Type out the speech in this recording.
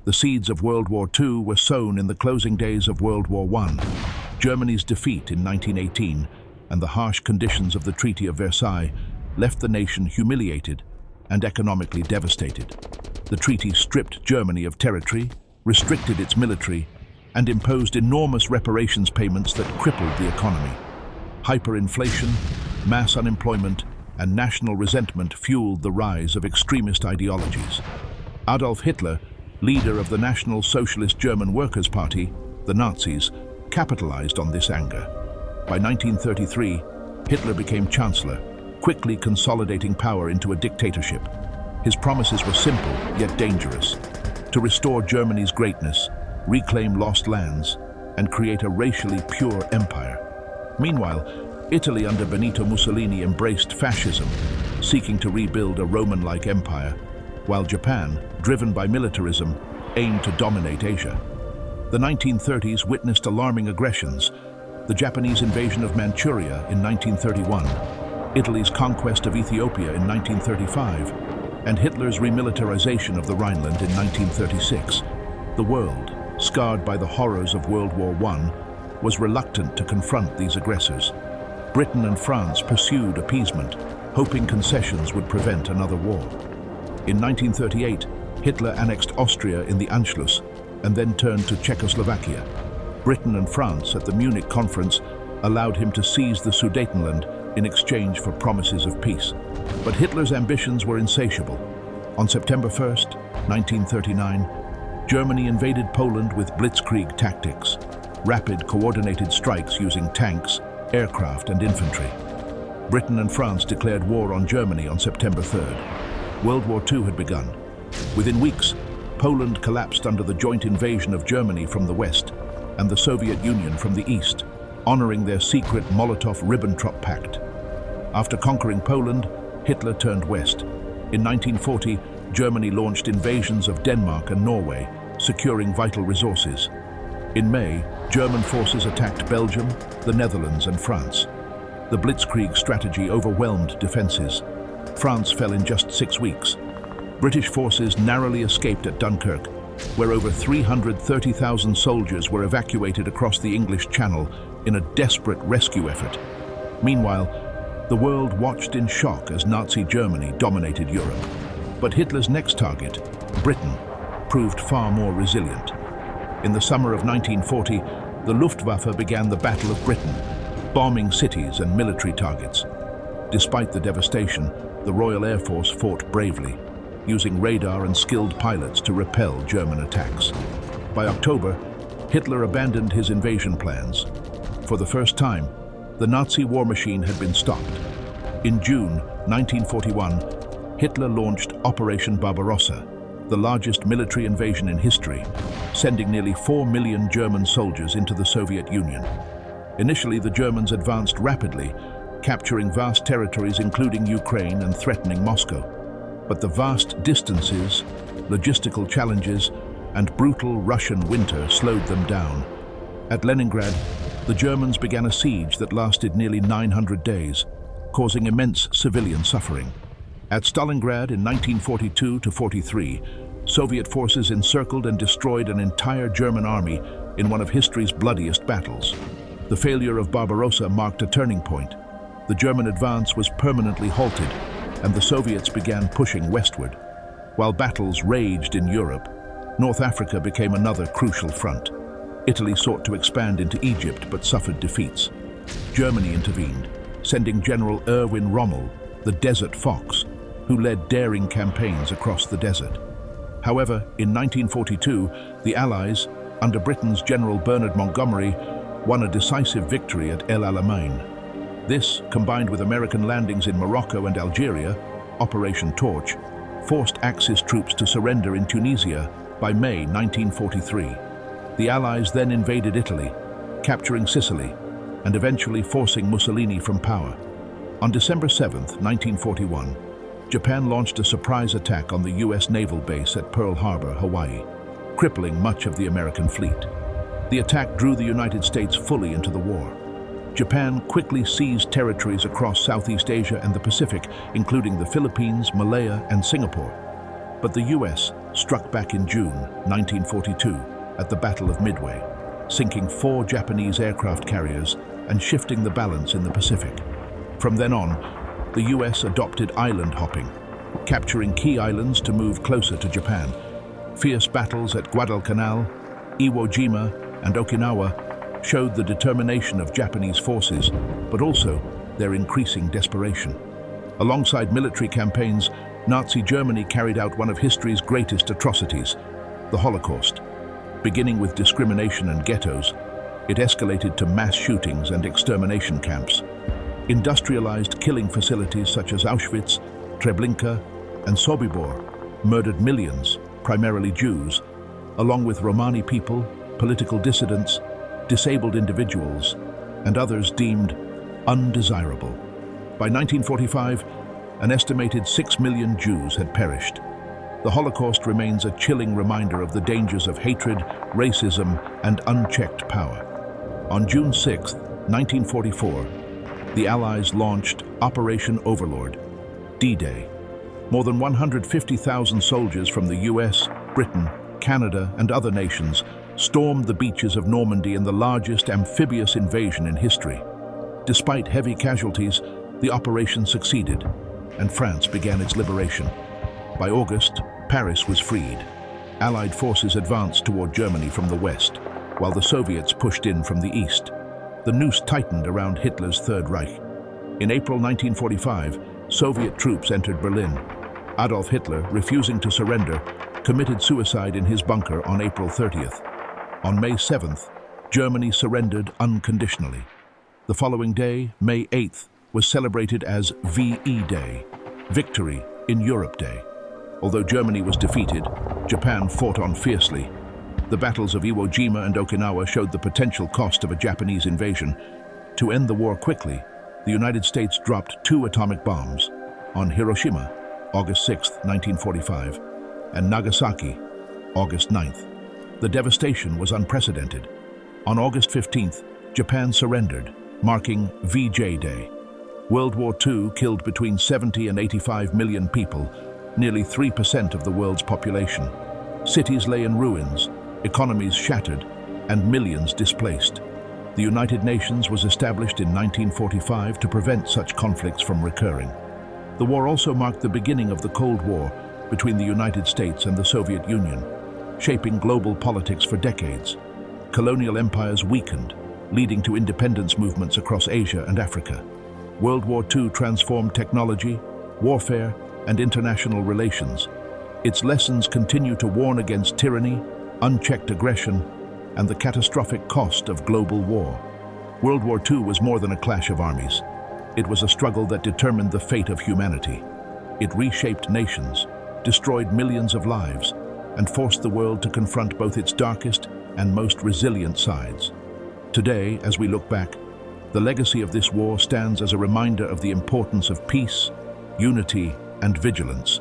The seeds of World War II were sown in the closing days of World War I. Germany's defeat in 1918 and the harsh conditions of the Treaty of Versailles left the nation humiliated and economically devastated. The treaty stripped Germany of territory, restricted its military, and imposed enormous reparations payments that crippled the economy. Hyperinflation, mass unemployment, and national resentment fueled the rise of extremist ideologies. Adolf Hitler, leader of the National Socialist German Workers' Party, the Nazis, capitalized on this anger. By 1933, Hitler became chancellor, quickly consolidating power into a dictatorship. His promises were simple, yet dangerous: to restore Germany's greatness, reclaim lost lands, and create a racially pure empire. Meanwhile, Italy under Benito Mussolini embraced fascism, seeking to rebuild a Roman-like empire, while Japan, driven by militarism, aimed to dominate Asia. The 1930s witnessed alarming aggressions: the Japanese invasion of Manchuria in 1931, Italy's conquest of Ethiopia in 1935, and Hitler's remilitarization of the Rhineland in 1936. The world, scarred by the horrors of World War I, was reluctant to confront these aggressors. Britain and France pursued appeasement, hoping concessions would prevent another war. In 1938, Hitler annexed Austria in the Anschluss and then turned to Czechoslovakia. Britain and France at the Munich conference allowed him to seize the Sudetenland in exchange for promises of peace. But Hitler's ambitions were insatiable. On September 1st, 1939, Germany invaded Poland with blitzkrieg tactics, rapid coordinated strikes using tanks, aircraft, and infantry. Britain and France declared war on Germany on September 3rd. World War II had begun. Within weeks, Poland collapsed under the joint invasion of Germany from the west and the Soviet Union from the east, honoring their secret Molotov-Ribbentrop Pact. After conquering Poland, Hitler turned west. In 1940, Germany launched invasions of Denmark and Norway, securing vital resources. In May, German forces attacked Belgium, the Netherlands, and France. The blitzkrieg strategy overwhelmed defenses. France fell in just 6 weeks. British forces narrowly escaped at Dunkirk, where over 330,000 soldiers were evacuated across the English Channel in a desperate rescue effort. Meanwhile, the world watched in shock as Nazi Germany dominated Europe. But Hitler's next target, Britain, proved far more resilient. In the summer of 1940, the Luftwaffe began the Battle of Britain, bombing cities and military targets. Despite the devastation, the Royal Air Force fought bravely, using radar and skilled pilots to repel German attacks. By October, Hitler abandoned his invasion plans. For the first time, the Nazi war machine had been stopped. In June 1941, Hitler launched Operation Barbarossa, the largest military invasion in history, sending nearly 4 million German soldiers into the Soviet Union. Initially, the Germans advanced rapidly, capturing vast territories including Ukraine and threatening Moscow. But the vast distances, logistical challenges, and brutal Russian winter slowed them down. At Leningrad, the Germans began a siege that lasted nearly 900 days, causing immense civilian suffering. At Stalingrad in 1942-43, Soviet forces encircled and destroyed an entire German army in one of history's bloodiest battles. The failure of Barbarossa marked a turning point. The German advance was permanently halted, and the Soviets began pushing westward. While battles raged in Europe, North Africa became another crucial front. Italy sought to expand into Egypt but suffered defeats. Germany intervened, sending General Erwin Rommel, the Desert Fox, who led daring campaigns across the desert. However, in 1942, the Allies, under Britain's General Bernard Montgomery, won a decisive victory at El Alamein. This, combined with American landings in Morocco and Algeria, Operation Torch, forced Axis troops to surrender in Tunisia by May 1943. The Allies then invaded Italy, capturing Sicily, and eventually forcing Mussolini from power. On December 7, 1941, Japan launched a surprise attack on the U.S. naval base at Pearl Harbor, Hawaii, crippling much of the American fleet. The attack drew the United States fully into the war. Japan quickly seized territories across Southeast Asia and the Pacific, including the Philippines, Malaya, and Singapore. But the U.S., struck back in June 1942 at the Battle of Midway, sinking 4 Japanese aircraft carriers and shifting the balance in the Pacific. From then on, the US adopted island hopping, capturing key islands to move closer to Japan. Fierce battles at Guadalcanal, Iwo Jima, and Okinawa showed the determination of Japanese forces, but also their increasing desperation. Alongside military campaigns, Nazi Germany carried out one of history's greatest atrocities, the Holocaust. Beginning with discrimination and ghettos, it escalated to mass shootings and extermination camps. Industrialized killing facilities such as Auschwitz, Treblinka, and Sobibor murdered millions, primarily Jews, along with Romani people, political dissidents, disabled individuals, and others deemed undesirable. By 1945, an estimated 6 million Jews had perished. The Holocaust remains a chilling reminder of the dangers of hatred, racism, and unchecked power. On June 6, 1944, the Allies launched Operation Overlord, D-Day. More than 150,000 soldiers from the US, Britain, Canada, and other nations stormed the beaches of Normandy in the largest amphibious invasion in history. Despite heavy casualties, the operation succeeded, and France began its liberation. By August, Paris was freed. Allied forces advanced toward Germany from the west, while the Soviets pushed in from the east. The noose tightened around Hitler's Third Reich. In April 1945, Soviet troops entered Berlin. Adolf Hitler, refusing to surrender, committed suicide in his bunker on April 30th. On May 7th, Germany surrendered unconditionally. The following day, May 8th, was celebrated as VE Day, Victory in Europe Day. Although Germany was defeated, Japan fought on fiercely. The battles of Iwo Jima and Okinawa showed the potential cost of a Japanese invasion. To end the war quickly, the United States dropped 2 atomic bombs on Hiroshima, August 6, 1945, and Nagasaki, August 9th. The devastation was unprecedented. On August 15th, Japan surrendered, marking VJ Day. World War II killed between 70 and 85 million people, nearly 3% of the world's population. Cities lay in ruins, economies shattered, and millions displaced. The United Nations was established in 1945 to prevent such conflicts from recurring. The war also marked the beginning of the Cold War between the United States and the Soviet Union, shaping global politics for decades. Colonial empires weakened, leading to independence movements across Asia and Africa. World War II transformed technology, warfare, and international relations. Its lessons continue to warn against tyranny, unchecked aggression, and the catastrophic cost of global war. World War II was more than a clash of armies. It was a struggle that determined the fate of humanity. It reshaped nations, destroyed millions of lives, and forced the world to confront both its darkest and most resilient sides. Today, as we look back, the legacy of this war stands as a reminder of the importance of peace, unity, and vigilance.